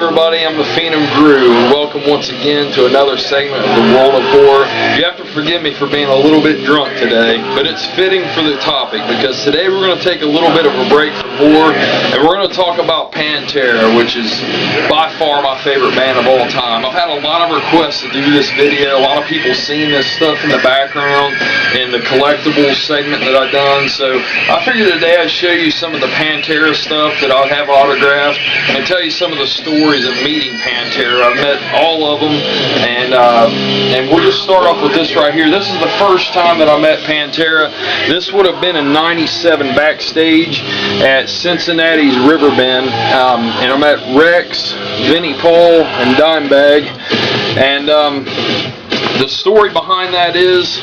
everybody, I'm the Fiend of Grue, and welcome once again to another segment of the World of Horror. You have to forgive me for being a little bit drunk today, but it's fitting for the topic, because today we're going to take a little bit of a break from horror, and we're going to talk about Pantera, which is by far my favorite band of all time. I've had a lot of requests to do this video. A lot of people seen this stuff in the background in the collectibles segment that I've done, so I figured today I'd show you some of the Pantera stuff that I have autographed, and tell you some of the stories of meeting Pantera. I've met all of them, and we'll just start off with this right here. This is the first time that I met Pantera. This would have been in '97 backstage at Cincinnati's Riverbend, and I met Rex, Vinnie Paul, and Dimebag, and the story behind that is,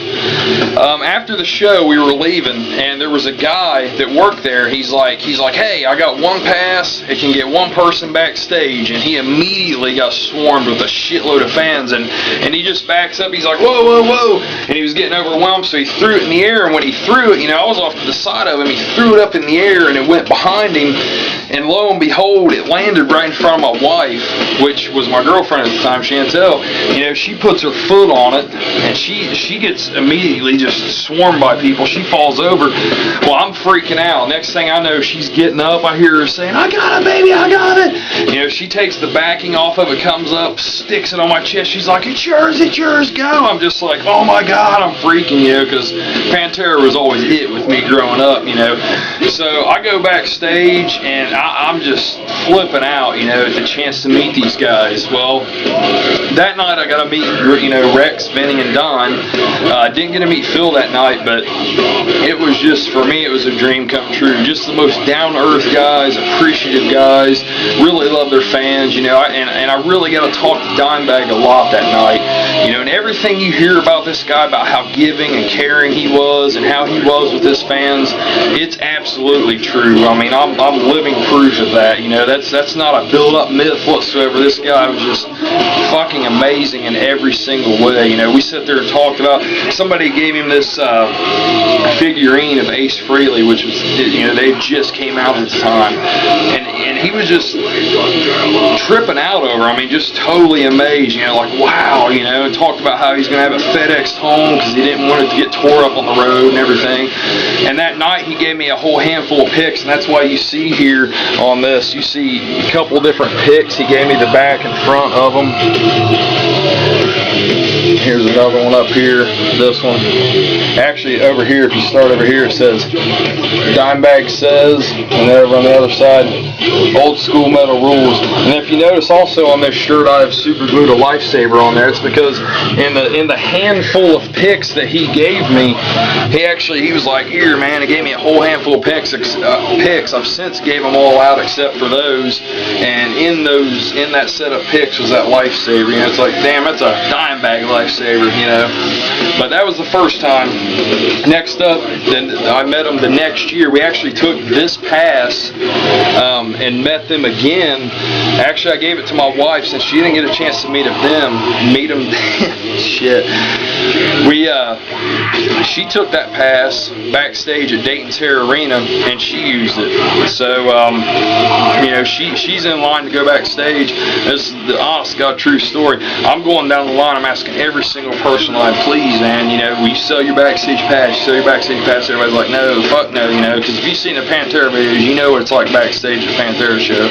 after the show we were leaving, and there was a guy that worked there. He's like, hey, I got one pass. It can get one person backstage, and he immediately got swarmed with a shitload of fans, and he just backs up. He's like, whoa, whoa, whoa, and he was getting overwhelmed, so he threw it in the air, and when he threw it, I was off to the side of him. He threw it up in the air, and it went behind him, and lo and behold, it landed right in front of my wife, which was my girlfriend at the time, Chantel. She puts her foot on it, and she gets immediately just swarmed by people. She falls over. Well, I'm freaking out. Next thing I know, she's getting up. I hear her saying, I got it, baby, I got it. She takes the backing off of it, comes up, sticks it on my chest. She's like, it's yours, go. I'm just like, oh my God, I'm freaking, because Pantera was always it with me growing up, So I go backstage, and I'm just flipping out, at the chance to meet these guys. Well, that night I got to meet, Rex, Vinny, and Don. I didn't get to meet Phil that night, but it was just, for me, it was a dream come true. Just the most down-to-earth guys, appreciative guys, really love their fans, and I really got to talk to Dimebag a lot that night, and everything you hear about this guy, about how giving and caring he was, and how he was with his fans, it's absolutely true. I'm living proof of that. That's not a build-up myth whatsoever. This guy was just fucking amazing in every single way. We sit there and talked about, somebody gave him this figurine of Ace Frehley, which was, they just came out at the time, and he was just tripping out over, just totally amazed, like, wow, and talked about how he's going to have it FedExed home because he didn't want it to get tore up on the road and everything. And that night he gave me a whole handful of pics, and that's why you see here on this, you see a couple different pics. He gave me the back and front of them. Here's another one up here, this one. Actually, over here, if you start over here, it says, Dimebag says, and then over on the other side, old school metal rules. And if you notice also on this shirt, I have super glued a lifesaver on there. It's because in the handful of pics that he gave me, he was like, here, man, he gave me a whole handful of pics. I've since gave them all out except for those, and in that set of pics was that lifesaver. It's like, damn, that's a Dimebag lifesaver, But that was the first time. Next up, then I met him the next year. We actually took this pass and met them again. Actually, I gave it to my wife since she didn't get a chance to meet them then. Shit. She took that pass backstage at Dayton's Hair Arena, and she used it. So, she's in line to go backstage. This is the honest God true story. I'm going down the line. I'm asking every single person, like, please, man, will you sell your backstage pass? You sell your backstage pass? Everybody's like, no, fuck no, because if you've seen the Pantera videos, you know what it's like backstage at a Pantera show.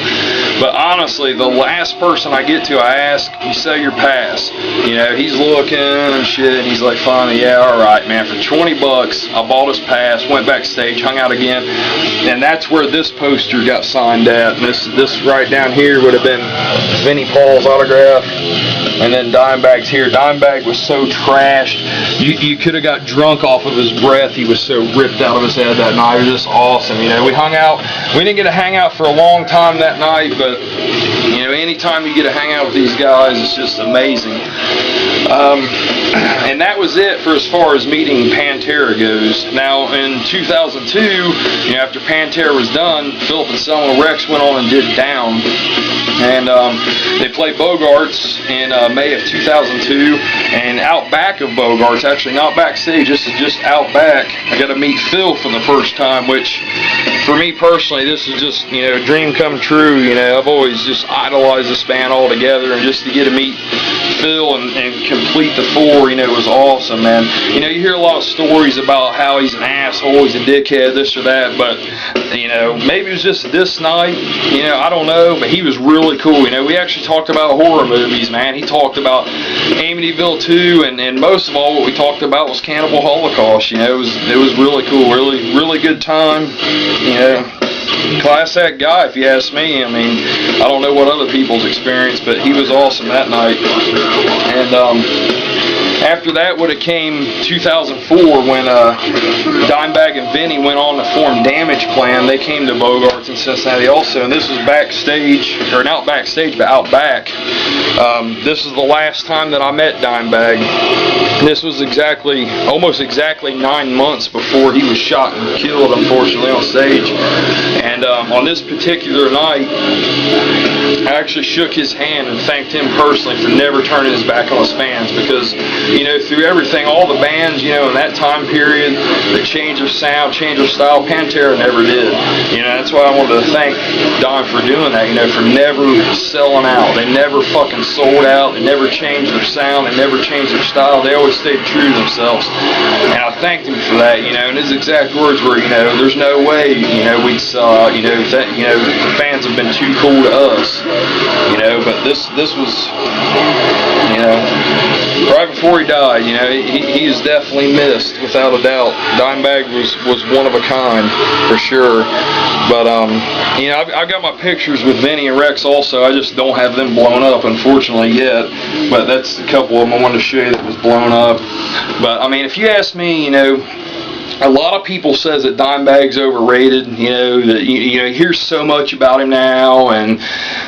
But honestly, the last person I get to, I ask, you sell your pass? He's looking and shit, and he's like, fine, yeah, all right, man. For $20, I bought his pass, went backstage, hung out again, and that's where this poster got signed at. And this right down here would have been Vinnie Paul's autograph, and then Dimebag's here. Dimebag was so trashed, you could have got drunk off of his breath. He was so ripped out of his head that night. It was just awesome. We hung out. We didn't get to hang out for a long time that night, but anytime you get to hang out with these guys, it's just amazing. And that was it for as far as meeting Pantera goes. Now, in 2002, after Pantera was done, Philip and Selma Rex went on and did Down. and they played Bogarts in May of 2002, and out back of Bogarts, actually not backstage, this is just out back, I got to meet Phil for the first time, which for me personally, this is just, you know, a dream come true. You know, I've always just idolized this band altogether, and just to get to meet Phil and complete the four, you know, was awesome, man. You know, you hear a lot of stories about how he's an asshole, he's a dickhead, this or that, but, you know, maybe it was just this night, you know, I don't know, but he was really cool. You know, we actually talked about horror movies, man. He talked about Amityville 2, and most of all, what we talked about was Cannibal Holocaust. You know, it was really cool, really good time. You know, class act guy, if you ask me. I mean, I don't know what other people's experience, but he was awesome that night. And after that would have came 2004 when Dimebag and Vinny went on to form Damage Plan. They came to Bogarts in Cincinnati also, and this was backstage, or not backstage, but out back. This is the last time that I met Dimebag. This was almost exactly 9 months before he was shot and killed, unfortunately, on stage. And on this particular night, I actually shook his hand and thanked him personally for never turning his back on his fans, because, you know, through everything, all the bands, you know, in that time period, the change of sound, change of style, Pantera never did. You know, that's why I wanted to thank Don for doing that, you know, for never selling out. They never fucking sold out. They never changed their sound. They never changed their style. They always stayed true to themselves. And I thanked him for that, you know, and his exact words were, you know, there's no way, you know, we'd sell out, you know, that, you know, the fans have been too cool to us, you know, but this was, you know, right before he died, you know, he is definitely missed, without a doubt. Dimebag was one of a kind, for sure. But, you know, I've got my pictures with Vinny and Rex also. I just don't have them blown up, unfortunately, yet. But that's a couple of them I wanted to show you that was blown up. But, I mean, if you ask me, you know, a lot of people says that Dimebag's overrated, you know, that, you know, you hear so much about him now, and,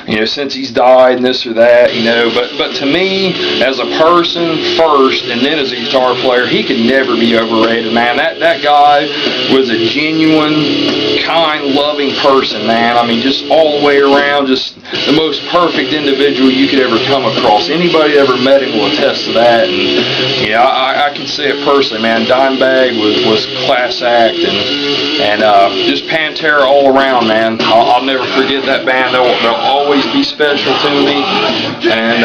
you know, since he's died and this or that, you know, but to me, as a person first, and then as a guitar player, he could never be overrated, man. That guy was a genuine, kind, loving person, man. I mean, just all the way around, just the most perfect individual you could ever come across. Anybody that ever met him will attest to that, and, you know, I can say it personally, man. Dimebag was class act, and just Pantera all around, man. I'll never forget that band. They'll always be special to me, and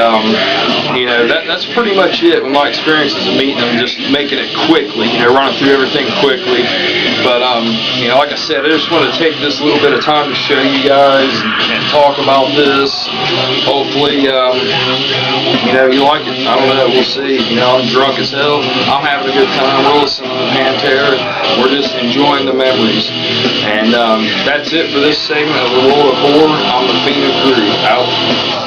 you know, that's pretty much it with my experiences of meeting them, just making it quickly, you know, running through everything quickly. But you know, like I said, I just want to take this little bit of time to show you guys and talk about this. Hopefully, you know, you like it. I don't know, we'll see. You know, I'm drunk as hell. I'm having a good time. We're listening to Pantera. We're just enjoying the memories. And that's it for this segment of the World of Horror. I'm the Fiend of Grue. Out.